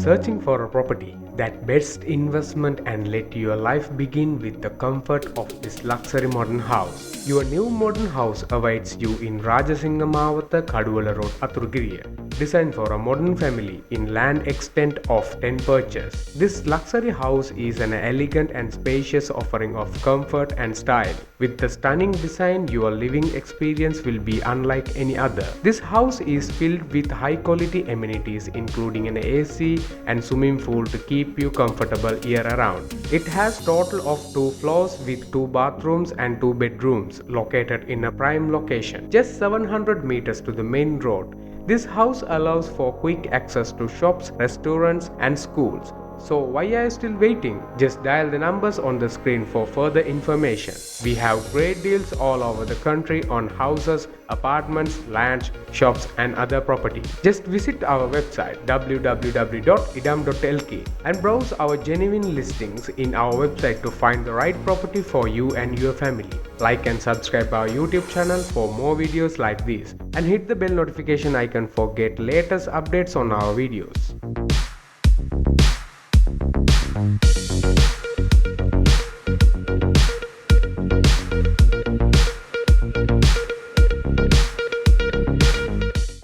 searching for a property, that best investment and let your life begin with the comfort of this luxury modern house. Your new modern house awaits you in Rajasingamawatha Kaduvala Road, Athurugiriya. Designed for a modern family in land extent of 10 purchase. This luxury house is an elegant and spacious offering of comfort and style. With the stunning design, your living experience will be unlike any other. This house is filled with high quality amenities including an AC and swimming pool to keep you comfortable year around. It has total of 2 floors with 2 bathrooms and 2 bedrooms located in a prime location, just 700 meters to the main road. This house allows for quick access to shops, restaurants and schools. So why are you still waiting? Just dial the numbers on the screen for further information. We have great deals all over the country on houses, apartments, lands, shops and other property. Just visit our website www.idam.lk and browse our genuine listings in our website to find the right property for you and your family. Like and subscribe our YouTube channel for more videos like this and hit the bell notification icon for get latest updates on our videos.